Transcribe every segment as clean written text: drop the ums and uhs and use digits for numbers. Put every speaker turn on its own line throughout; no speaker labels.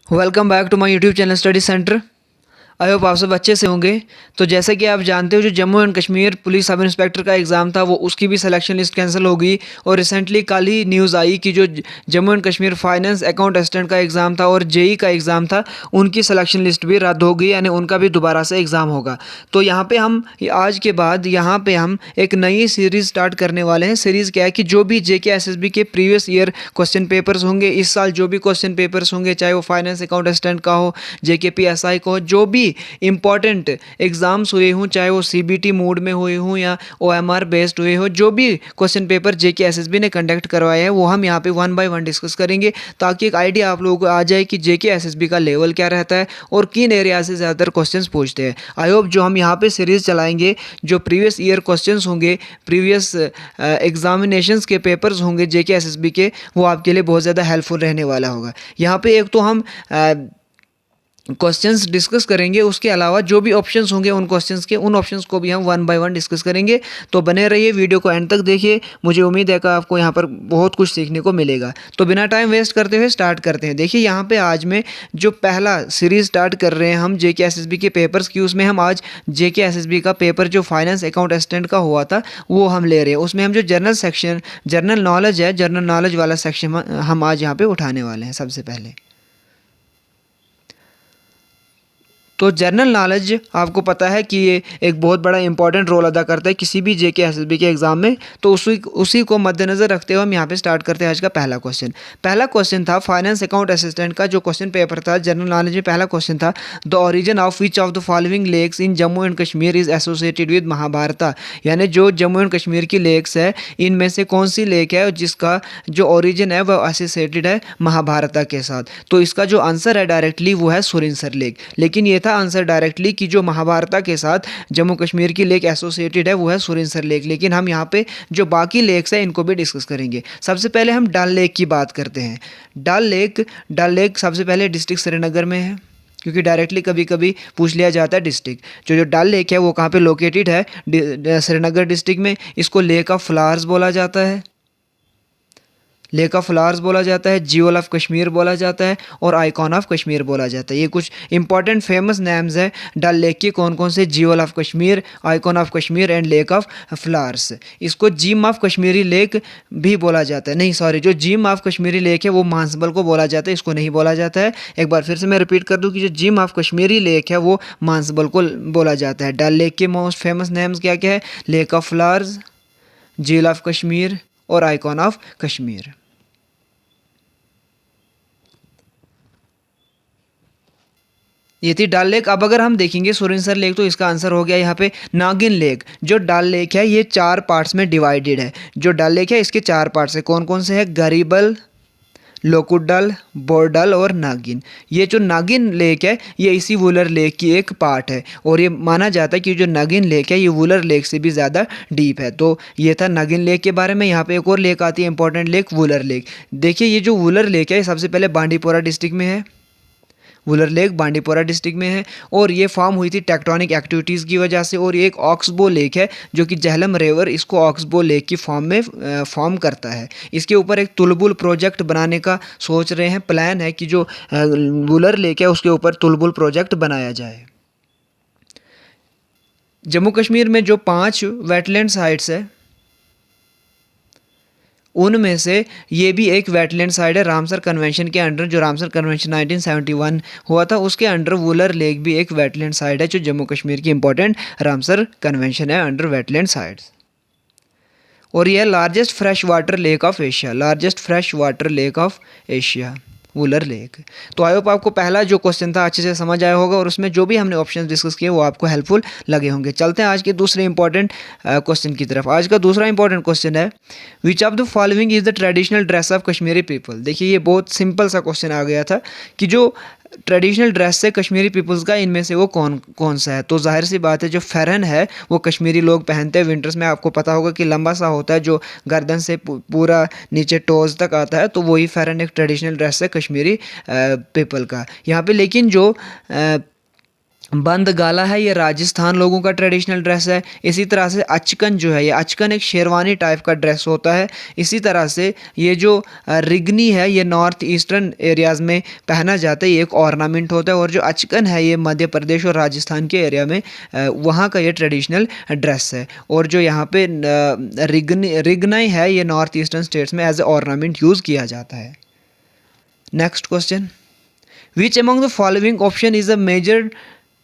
Welcome back to my YouTube channel study centre. I hope आप सब अच्छे से होंगे। तो जैसे कि आप जानते हो, जो Jammu and Kashmir police sub inspector का एग्ज़ाम था वो उसकी भी सिलेक्शन लिस्ट कैंसिल हो गई। और रिसेंटली कल ही न्यूज़ आई कि जो Jammu and Kashmir finance account assistant का एग्ज़ाम था और जेई का एग्ज़ाम था, उनकी सिलेक्शन लिस्ट भी रद्द हो गई, यानी उनका भी दोबारा से एग्ज़ाम होगा। तो यहाँ पे हम आज के बाद यहाँ पे हम एक नई सीरीज़ स्टार्ट करने वाले हैं। सीरीज़ क्या है कि जो भी जेके एसएसबी के प्रीवियस ईयर क्वेश्चन पेपर्स होंगे, इस साल जो भी क्वेश्चन पेपर्स होंगे, चाहे वो फाइनेंस अकाउंट असिस्टेंट का हो, जेकेपीएसआई का हो, जो भी इंपॉर्टेंट एग्ज़ाम्स हुए हों, चाहे वो सीबीटी मोड में हुए हों या ओएमआर बेस्ड हुए हो, जो भी क्वेश्चन पेपर जेके एसएसबी ने कंडक्ट करवाए हैं वो हम यहाँ पे वन बाय वन डिस्कस करेंगे, ताकि एक आइडिया आप लोगों को आ जाए कि जेके एसएसबी का लेवल क्या रहता है और किन एरिया से ज़्यादातर क्वेश्चंस पूछते हैं। आई होप जो हम यहाँ पे सीरीज़ चलाएंगे, जो प्रीवियस ईयर क्वेश्चंस होंगे, प्रीवियस एग्जामिनेशंस के पेपर्स होंगे जेके एसएसबी के, वो आपके लिए बहुत ज़्यादा हेल्पफुल रहने वाला होगा। यहाँ पे एक तो हम क्वेश्चंस डिस्कस करेंगे, उसके अलावा जो भी ऑप्शंस होंगे उन क्वेश्चंस के, उन ऑप्शंस को भी हम वन बाय वन डिस्कस करेंगे। तो बने रहिए, वीडियो को एंड तक देखिए। मुझे उम्मीद है कि आपको यहाँ पर बहुत कुछ सीखने को मिलेगा। तो बिना टाइम वेस्ट करते हुए स्टार्ट करते हैं। देखिए यहाँ पे आज में जो पहला सीरीज़ स्टार्ट कर रहे हैं हम जेके एसएसबी के पेपर्स की, उसमें हम आज जेके एसएसबी का पेपर जो फाइनेंस अकाउंट असिस्टेंट का हुआ था वो हम ले रहे हैं। उसमें हम जो जनरल नॉलेज है, जनरल नॉलेज वाला सेक्शन हम आज यहाँ पे उठाने वाले हैं सबसे पहले। तो जनरल नॉलेज आपको पता है कि ये एक बहुत बड़ा इंपॉर्टेंट रोल अदा करता है किसी भी जेके एसएसबी के एग्ज़ाम में। तो उसी को मद्देनज़र रखते हुए हम यहाँ पे स्टार्ट करते हैं आज का पहला क्वेश्चन। पहला क्वेश्चन था फाइनेंस अकाउंट असिस्टेंट का जो क्वेश्चन पेपर था जनरल नॉलेज में। पहला क्वेश्चन था the origin of which of the following lakes in Jammu and Kashmir is associated with Mahabharata, यानी जो जम्मू एंड कश्मीर की लेक्स है, इनमें से कौन सी लेक है जिसका जो ओरिजिन है वह एसोसिएटेड है महाभारता के साथ। तो इसका जो आंसर है डायरेक्टली वो है सुरिनसर लेक। लेकिन ये आंसर डायरेक्टली कि जो महाभारता के साथ जम्मू कश्मीर की लेक एसोसिएटेड है वो है सुरिनसर लेक। लेकिन हम यहाँ पे जो बाकी लेक्स हैं इनको भी डिस्कस करेंगे। सबसे पहले हम डल लेक की बात करते हैं। डल लेक सबसे पहले डिस्ट्रिक्ट श्रीनगर में है, क्योंकि डायरेक्टली कभी कभी पूछ लिया जाता है डिस्ट्रिक्ट। जो डल लेक है वो कहाँ पे लोकेटेड है? श्रीनगर डिस्ट्रिक्ट में। इसको लेक ऑफ फ्लावर्स बोला जाता है, लेक ऑफ फ्लावर्स बोला जाता है, ज्यूल ऑफ कश्मीर बोला जाता है और आइकॉन ऑफ कश्मीर बोला जाता है। ये कुछ इंपॉर्टेंट फेमस नेम्स हैं डल लेक की। कौन कौन से? Jewel of Kashmir, icon of Kashmir and lake of flowers. इसको जिम ऑफ कश्मीरी लेक भी बोला जाता है। नहीं सॉरी, जो जिम ऑफ कश्मीरी लेक है वो मानसबल को बोला जाता है, इसको नहीं बोला जाता है। एक बार फिर से मैं रिपीट कर दूं कि जो जिम ऑफ कश्मीरी लेक है वो मानसबल को बोला जाता है। डल लेक के मोस्ट फेमस नेम्स क्या क्या है? Lake of flowers, jewel of Kashmir और आइकॉन ऑफ कश्मीर। ये थी डल लेक। अब अगर हम देखेंगे सुरिनसर लेक, तो इसका आंसर हो गया यहाँ पे नागिन लेक। जो डल लेक है ये 4 पार्ट्स में डिवाइडेड है। जो डल लेक है इसके 4 पार्ट्स है। कौन कौन से हैं? गरीबल, लोकुडल, बोरडल और नागिन। ये जो नागिन लेक है ये इसी वुलर लेक की एक पार्ट है, और ये माना जाता है कि जो नागिन लेक है ये वुलर लेक से भी ज़्यादा डीप है। तो ये था नागिन लेक के बारे में। यहाँ पे एक और लेक आती है इंपॉर्टेंट लेक, वुलर लेक। देखिए ये जो वुलर लेक है सबसे पहले बांडीपोरा डिस्ट्रिक्ट में है। वुलर लेक बांडीपोरा डिस्ट्रिक्ट में है और ये फॉर्म हुई थी टेक्टोनिक एक्टिविटीज़ की वजह से। और ये एक ऑक्सबो लेक है जो कि झेलम रिवर इसको ऑक्सबो लेक की फॉर्म में फॉर्म करता है। इसके ऊपर एक तुलबुल प्रोजेक्ट बनाने का सोच रहे हैं, प्लान है कि जो वुलर लेक है उसके ऊपर तुलबुल प्रोजेक्ट बनाया जाए। जम्मू कश्मीर में जो 5 वेटलैंड साइट्स है उनमें से ये भी एक वेटलैंड साइड है। रामसर कन्वेंशन के अंडर, जो रामसर कन्वेंशन 1971 हुआ था उसके अंडर वुलर लेक भी एक वेटलैंड साइड है, जो जम्मू कश्मीर की इंपॉर्टेंट रामसर कन्वेंशन है अंडर वेटलैंड साइड्स। और यह largest fresh water lake of Asia, largest fresh water lake of Asia, Wular lake. तो आई होप आपको पहला जो क्वेश्चन था अच्छे से समझ आया होगा और उसमें जो भी हमने ऑप्शन डिस्कस किए वो आपको हेल्पफुल लगे होंगे। चलते हैं आज के दूसरे इंपॉर्टेंट क्वेश्चन की तरफ। आज का दूसरा इंपॉर्टेंट क्वेश्चन है विच of the following is the traditional dress of Kashmiri people. देखिए ये बहुत सिंपल सा क्वेश्चन आ गया था कि जो ट्रेडिशनल ड्रेस है कश्मीरी पीपल्स का, इनमें से वो कौन कौन सा है? तो जाहिर सी बात है जो फेरन है वो कश्मीरी लोग पहनते हैं विंटर्स में। आपको पता होगा कि लंबा सा होता है जो गर्दन से पूरा नीचे टोज तक आता है, तो वही फेरन एक ट्रेडिशनल ड्रेस है कश्मीरी पीपल का यहाँ पे। लेकिन जो बंद गाला है, ये राजस्थान लोगों का ट्रेडिशनल ड्रेस है। इसी तरह से अचकन जो है, ये अचकन एक शेरवानी टाइप का ड्रेस होता है। इसी तरह से ये जो रिगनी है, ये नॉर्थ ईस्टर्न एरियाज़ में पहना जाता है, ये एक ऑर्नामेंट होता है। और जो अचकन है, ये मध्य प्रदेश और राजस्थान के एरिया में वहाँ का ये ट्रेडिशनल ड्रेस है। और जो यहाँ पे रिगनाई है, ये नॉर्थ ईस्टर्न स्टेट्स में एज ए ऑर्नामेंट यूज़ किया जाता है। Next question, which among the following option is a major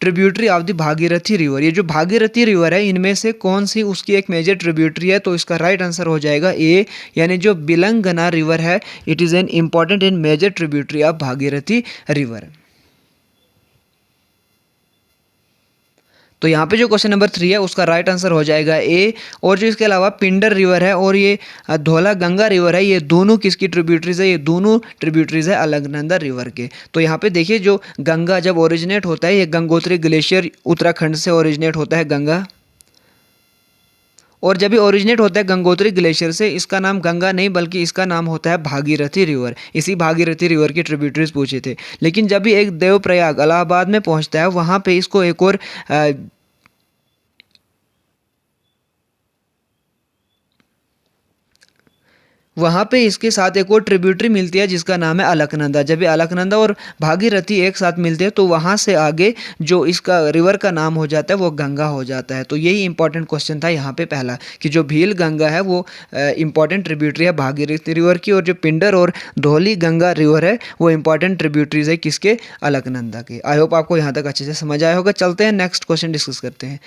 tributary of the Bhagirathi river. ये जो भागीरथी रिवर है, इनमें से कौन सी उसकी एक मेजर ट्रिब्यूटरी है? तो इसका राइट आंसर हो जाएगा ए, यानी जो बिलंगना रिवर है, it is an important and major tributary of Bhagirathi river. तो यहाँ पे जो क्वेश्चन नंबर 3 है, उसका राइट आंसर हो जाएगा ए। और जो इसके अलावा पिंडर रिवर है और ये धौला गंगा रिवर है, ये दोनों किसकी ट्रिब्यूटरीज है? ये दोनों ट्रिब्यूटरीज है अलकनंदा रिवर के। तो यहाँ पे देखिए, जो गंगा जब ओरिजिनेट होता है, ये गंगोत्री ग्लेशियर उत्तराखंड से ओरिजिनेट होता है गंगा। और जब ये ओरिजिनेट होता है गंगोत्री ग्लेशियर से, इसका नाम गंगा नहीं बल्कि इसका नाम होता है भागीरथी रिवर। इसी भागीरथी रिवर की ट्रिब्यूटरीज पूछे थे। लेकिन जब ये एक देवप्रयाग इलाहाबाद में पहुंचता है, वहाँ पे इसको एक और वहाँ पे इसके साथ एक और ट्रिब्यूटरी मिलती है जिसका नाम है अलकनंदा। जब ये अलकनंदा और भागीरथी एक साथ मिलते हैं, तो वहाँ से आगे जो इसका रिवर का नाम हो जाता है, वो गंगा हो जाता है। तो यही इंपॉर्टेंट क्वेश्चन था यहाँ पे पहला, कि जो भील गंगा है वो इंपॉर्टेंट ट्रिब्यूटरी है भागीरथी रिवर की, और जो पिंडर और धौली गंगा रिवर है वो इंपॉर्टेंट ट्रिब्यूटरीज है किसके? अलकनंदा के। आई होप आपको यहाँ तक अच्छे से समझ आया होगा। चलते हैं नेक्स्ट क्वेश्चन डिस्कस करते हैं।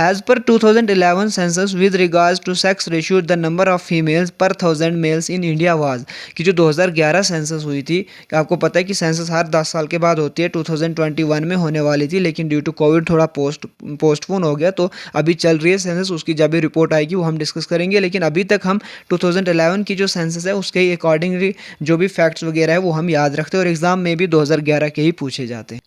As per 2011 census with regards to sex ratio the number of females per 1000 males in India was. कि जो 2011 सेंसस हुई थी, कि आपको पता है कि सेंसस हर 10 साल के बाद होती है, 2021 में होने वाली थी, लेकिन ड्यू टू कोविड थोड़ा पोस्टपोन हो गया। तो अभी चल रही है सेंसस, उसकी जब भी रिपोर्ट आएगी वो हम डिस्कस करेंगे। लेकिन अभी तक हम 2011 की जो सेंसस है उसके अकॉर्डिंगली जो भी फैक्ट्स वगैरह है वो हम याद रखते हैं, और एग्जाम में भी 2011 के ही पूछे जाते हैं।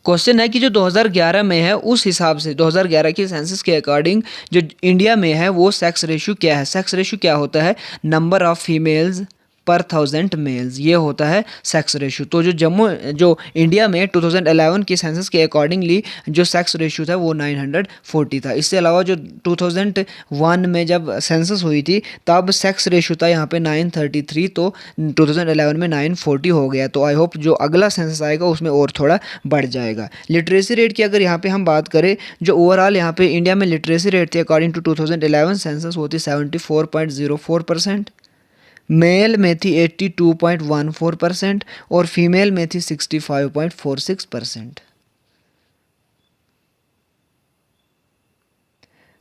क्वेश्चन है कि जो 2011 में है, उस हिसाब से 2011 की सेंसस के अकॉर्डिंग जो इंडिया में है वो सेक्स रेशियो क्या है? सेक्स रेशियो क्या होता है? Number of females per 1000 mails, ये होता है सेक्स रेशियो। तो जो इंडिया में 2011 की सेंसस के अकॉर्डिंगली जो सेक्स रेशियो था वो 940 था। इससे अलावा जो 2001 में जब सेंसस हुई थी, तब सेक्स रेशियो था यहाँ पे 933, तो 2011 में 940 हो गया। तो आई होप जो अगला सेंसस आएगा उसमें और थोड़ा बढ़ जाएगा। लिटरेसी रेट की अगर यहाँ पे हम बात करें, जो ओवरऑल यहाँ पे इंडिया में लिटरेसी रेट थी अकॉर्डिंग टू 2011 सेंसस, वो थी 74.04%। मेल में थी 82.14% और फीमेल में थी 65.46%।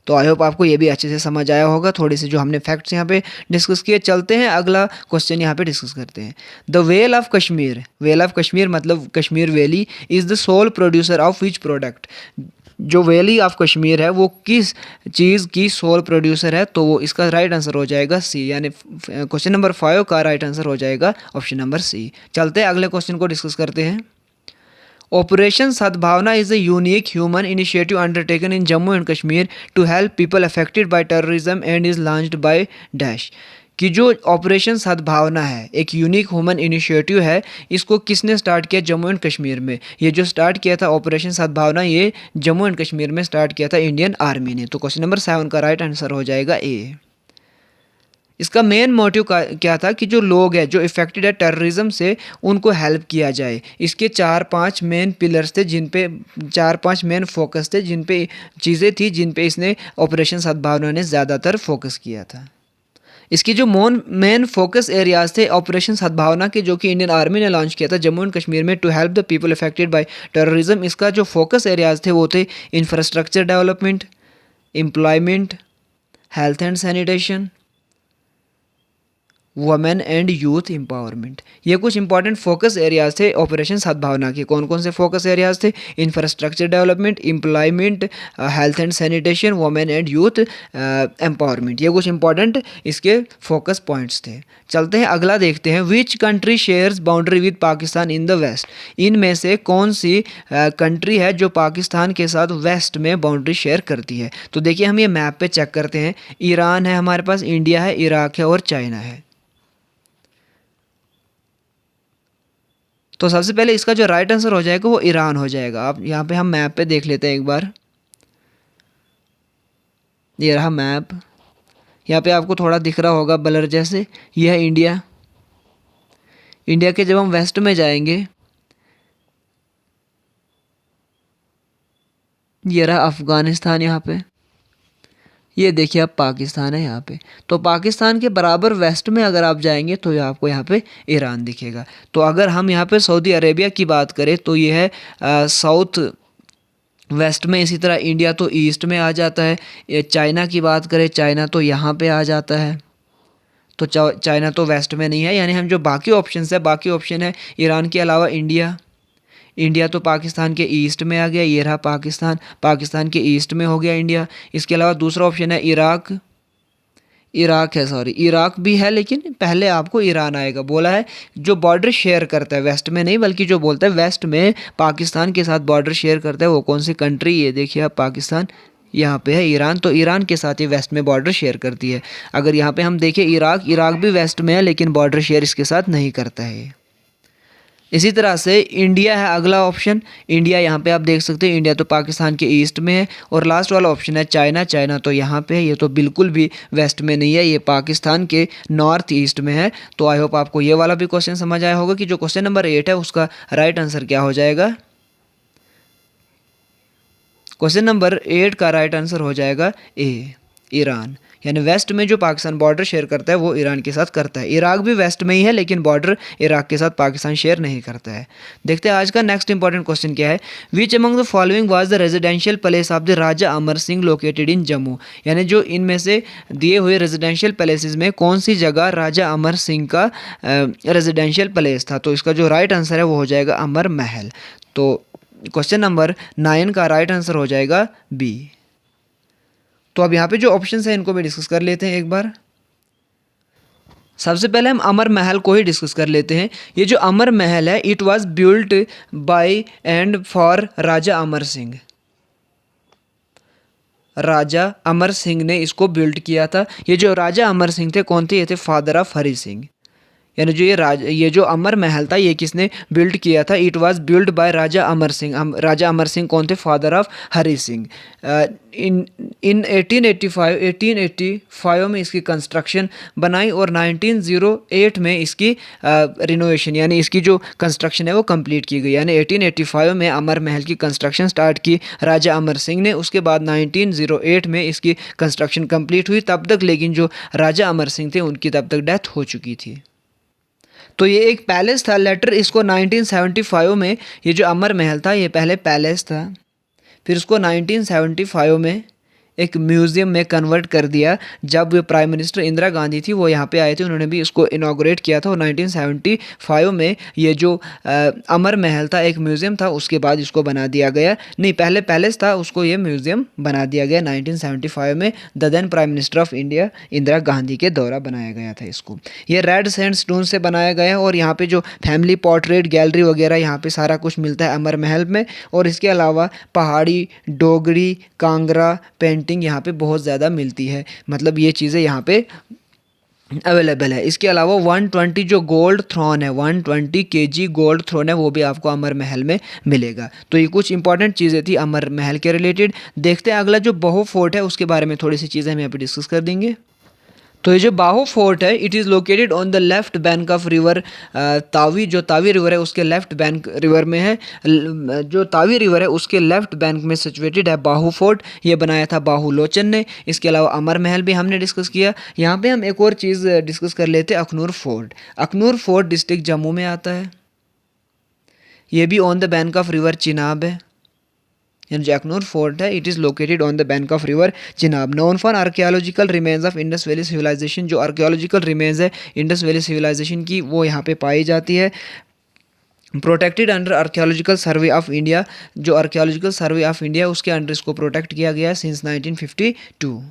तो आई होप आपको ये भी अच्छे से समझ आया होगा, थोड़ी सी जो हमने फैक्ट्स यहाँ पे डिस्कस किए। चलते हैं अगला क्वेश्चन यहाँ पे डिस्कस करते हैं। The vale of Kashmir, vale of Kashmir मतलब Kashmir valley, is the sole producer of which product. जो वैली ऑफ कश्मीर है वो किस चीज़ की सोल प्रोड्यूसर है? तो वो इसका राइट आंसर हो जाएगा सी, यानी क्वेश्चन नंबर 5 का राइट आंसर हो जाएगा ऑप्शन नंबर सी। चलते हैं अगले क्वेश्चन को डिस्कस करते हैं। ऑपरेशन सद्भावना is a unique human initiative undertaken in Jammu and Kashmir to help people affected by terrorism and is launched by dash। कि जो ऑपरेशन सद्भावना है एक यूनिक ह्यूमन इनिशिएटिव है, इसको किसने स्टार्ट किया? जम्मू एंड कश्मीर में। ये जो स्टार्ट किया था ऑपरेशन सद्भावना, ये जम्मू एंड कश्मीर में स्टार्ट किया था इंडियन आर्मी ने। तो क्वेश्चन नंबर 7 का राइट आंसर हो जाएगा ए। इसका मेन मोटिव क्या था? कि जो लोग हैं जो इफ़ेक्टेड है टेररिज्म से, उनको हेल्प किया जाए। इसके 4-5 मेन पिलर्स थे, जिन पे 4-5 मेन फोकस थे, जिन पे चीज़ें थी, जिन पे इसने ऑपरेशन सद्भावना ने ज़्यादातर फोकस किया था। इसकी जो मेन फोकस एरियाज थे ऑपरेशन सद्भावना के, जो कि इंडियन आर्मी ने लॉन्च किया था जम्मू एंड कश्मीर में to help the people affected by terrorism, इसका जो फोकस एरियाज थे वो थे infrastructure development, employment, health and sanitation, women and youth empowerment. ये कुछ इंपॉर्टेंट फोकस एरियाज थे ऑपरेशन सद्भावना के। कौन कौन से फोकस एरियाज थे? Infrastructure development, employment, health and sanitation, women and youth empowerment. ये कुछ इंपॉर्टेंट इसके फोकस पॉइंट्स थे। चलते हैं अगला देखते हैं। Which country shares boundary with Pakistan in the west. इनमें से कौन सी कंट्री है जो पाकिस्तान के साथ वेस्ट में बाउंड्री शेयर करती है? तो देखिए, हम ये मैप पे चेक करते हैं। ईरान है हमारे पास, इंडिया है, इराक है और चाइना है। तो सबसे पहले इसका जो राइट आंसर हो जाएगा वो ईरान हो जाएगा। आप यहाँ पे हम मैप पे देख लेते हैं एक बार। ये रहा मैप, यहाँ पे आपको थोड़ा दिख रहा होगा ब्लर जैसे। ये है इंडिया। इंडिया के जब हम वेस्ट में जाएंगे, ये रहा अफ़गानिस्तान यहाँ पे। ये देखिए अब पाकिस्तान है यहाँ पे। तो पाकिस्तान के बराबर वेस्ट में अगर आप जाएंगे तो ये आपको यहाँ पे ईरान दिखेगा। तो अगर हम यहाँ पे सऊदी अरेबिया की बात करें तो ये है साउथ वेस्ट में। इसी तरह इंडिया तो ईस्ट में आ जाता है। ये चाइना की बात करें, चाइना तो यहाँ पे आ जाता है। तो चाइना तो वेस्ट में नहीं है, यानी हम जो बाकी ऑप्शन है, बाकी ऑप्शन है ईरान के अलावा इंडिया। इंडिया तो पाकिस्तान के ईस्ट में आ गया, ये रहा पाकिस्तान, पाकिस्तान के ईस्ट में हो गया इंडिया। इसके अलावा दूसरा ऑप्शन है इराक। इराक है, सॉरी इराक भी है, लेकिन पहले आपको ईरान आएगा। बोला है जो बॉर्डर शेयर करता है, वेस्ट में नहीं बल्कि जो बोलता है वेस्ट में पाकिस्तान के साथ बॉर्डर शेयर करता है, वो कौन सी कंट्री। ये देखिए आप पाकिस्तान, यहाँ पे है ईरान। तो ईरान के साथ ये वेस्ट में बॉर्डर शेयर करती है। अगर यहाँ पे हम देखें इराक, इराक भी वेस्ट में है लेकिन बॉर्डर शेयर इसके साथ नहीं करता है। इसी तरह से इंडिया है अगला ऑप्शन। इंडिया यहाँ पे आप देख सकते हैं, इंडिया तो पाकिस्तान के ईस्ट में है। और लास्ट वाला ऑप्शन है चाइना। चाइना तो यहाँ पे है, ये तो बिल्कुल भी वेस्ट में नहीं है, ये पाकिस्तान के नॉर्थ ईस्ट में है। तो आई होप आपको ये वाला भी क्वेश्चन समझ आया होगा कि जो क्वेश्चन नंबर 8 है उसका राइट आंसर क्या हो जाएगा। क्वेश्चन नंबर 8 का राइट आंसर हो जाएगा ए, ईरान। यानी वेस्ट में जो पाकिस्तान बॉर्डर शेयर करता है वो ईरान के साथ करता है। इराक भी वेस्ट में ही है लेकिन बॉर्डर इराक के साथ पाकिस्तान शेयर नहीं करता है। देखते हैं आज का नेक्स्ट इंपॉर्टेंट क्वेश्चन क्या है। विच among the following was the residential place of the Raja Amar Singh located in Jammu. यानी जो इनमें से दिए हुए रेजिडेंशियल प्लेसेस में कौन सी जगह राजा अमर सिंह का रेजिडेंशियल प्लेस था। तो इसका जो राइट आंसर है वो हो जाएगा अमर महल। तो क्वेश्चन नंबर 9 का राइट आंसर हो जाएगा बी। तो अब यहाँ पे जो ऑप्शंस हैं इनको भी डिस्कस कर लेते हैं एक बार। सबसे पहले हम अमर महल को ही डिस्कस कर लेते हैं। ये जो अमर महल है, it was built by and for Raja Amar Singh. Raja Amar Singh ने इसको बिल्ड किया था। ये जो राजा अमर सिंह थे कौन थे, ये थे फादर ऑफ हरि सिंह। यानी जो ये जो अमर महल था ये किसने बिल्ड किया था। इट वाज बिल्ड बाय राजा अमर सिंह। राजा अमर सिंह कौन थे, फादर ऑफ हरि सिंह। इन 1885 में इसकी कंस्ट्रक्शन बनाई और 1908 में इसकी रिनोवेशन यानी इसकी जो कंस्ट्रक्शन है वो कंप्लीट की गई। यानी 1885 में अमर महल की कंस्ट्रक्शन स्टार्ट की राजा अमर सिंह ने। उसके बाद 1908 में इसकी कंस्ट्रक्शन कंप्लीट हुई। तब तक लेकिन जो राजा अमर सिंह थे उनकी तब तक डेथ हो चुकी थी। तो ये एक पैलेस था। लेटर इसको 1975 में, ये जो अमर महल था ये पहले पैलेस था, फिर उसको 1975 में एक म्यूज़ियम में कन्वर्ट कर दिया। जब प्राइम मिनिस्टर इंदिरा गांधी थी वो यहाँ पे आए थे, उन्होंने भी इसको इनॉग्रेट किया था। और 1975 में ये जो अमर महल था एक म्यूज़ियम था, उसके बाद इसको बना दिया गया। नहीं, पहले पैलेस था, उसको ये म्यूज़ियम बना दिया गया 1975 में। The then prime minister of India Indira Gandhi के द्वारा बनाया गया था इसको। ये रेड सैंडस्टोन से बनाया गया है। और यहाँ पे जो फैमिली पोर्ट्रेट गैलरी वगैरह यहाँ पे सारा कुछ मिलता है अमर महल में। और इसके अलावा पहाड़ी, डोगरी, कांगड़ा पेंटिंग यहाँ पे बहुत ज़्यादा मिलती है। मतलब ये चीज़ें यहाँ पे अवेलेबल है। इसके अलावा 120 जो गोल्ड थ्रोन है, 120 kg गोल्ड थ्रोन है, वो भी आपको अमर महल में मिलेगा। तो ये कुछ इंपॉर्टेंट चीज़ें थी अमर महल के रिलेटेड। देखते हैं अगला जो बाहु फोर्ट है उसके बारे में थोड़ी सी चीज़ें हम यहाँ पे डिस्कस कर देंगे। तो ये जो बाहु फोर्ट है, it is located on the left bank of river Tawi. जो तावी रिवर है उसके लेफ्ट बैंक रिवर में है। जो तावी रिवर है उसके लेफ्ट बैंक में सिचुएटेड है बाहु फोर्ट। ये बनाया था बाहु लोचन ने। इसके अलावा अमर महल भी हमने डिस्कस किया। यहाँ पे हम एक और चीज़ डिस्कस कर लेते हैं, Akhnoor fort. Akhnoor fort district Jammu में आता है। ये भी on the bank of river Chenab है। यानी जो अखनूर फोर्ट है, it is located on the bank of river Chenab. Known for archaeological remains of Indus valley civilization. जो आर्कियोलॉजिकल रिमेन्स है इंडस वैली सिविलाइजेशन की वो यहाँ पे पाई जाती है। Protected under archaeological survey of India. जो आर्कियोलॉजिकल सर्वे ऑफ इंडिया उसके अंडर इसको प्रोटेक्ट किया गया है सिंस 1952।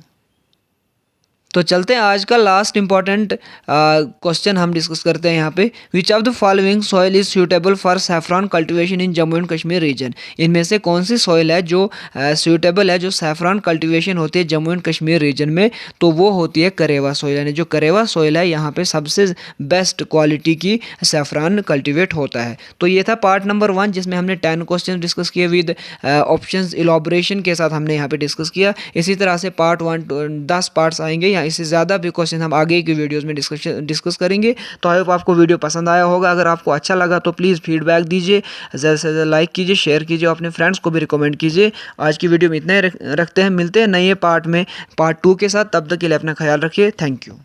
तो चलते हैं आज का लास्ट इंपॉर्टेंट क्वेश्चन हम डिस्कस करते हैं यहाँ पे। Which of the following soil is suitable for saffron cultivation in Jammu and Kashmir region. इनमें से कौन सी सॉइल है जो सूटेबल है, जो सैफरॉन कल्टीवेशन होती है जम्मू एंड कश्मीर रीजन में, तो वो होती है करेवा सॉइल। यानी जो करेवा सॉइल है यहाँ पे सबसे बेस्ट क्वालिटी की सैफरॉन कल्टीवेट होता है। तो ये था पार्ट नंबर 1 जिसमें हमने 10 क्वेश्चन डिस्कस किए विद ऑप्शंस इलॉबरेशन के साथ हमने यहाँ पे डिस्कस किया। इसी तरह से पार्ट 1 10 पार्ट्स आएंगे या इससे ज़्यादा भी क्वेश्चन हम आगे की वीडियोस में डिस्कस करेंगे। तो आई होप आपको वीडियो पसंद आया होगा। अगर आपको अच्छा लगा तो प्लीज़ फीडबैक दीजिए, ज़्यादा से ज़्यादा लाइक कीजिए, शेयर कीजिए, अपने फ्रेंड्स को भी रिकमेंड कीजिए। आज की वीडियो में इतना ही रखते हैं, मिलते हैं नए पार्ट में पार्ट 2 के साथ। तब तक के लिए अपना ख्याल रखिए। Thank you.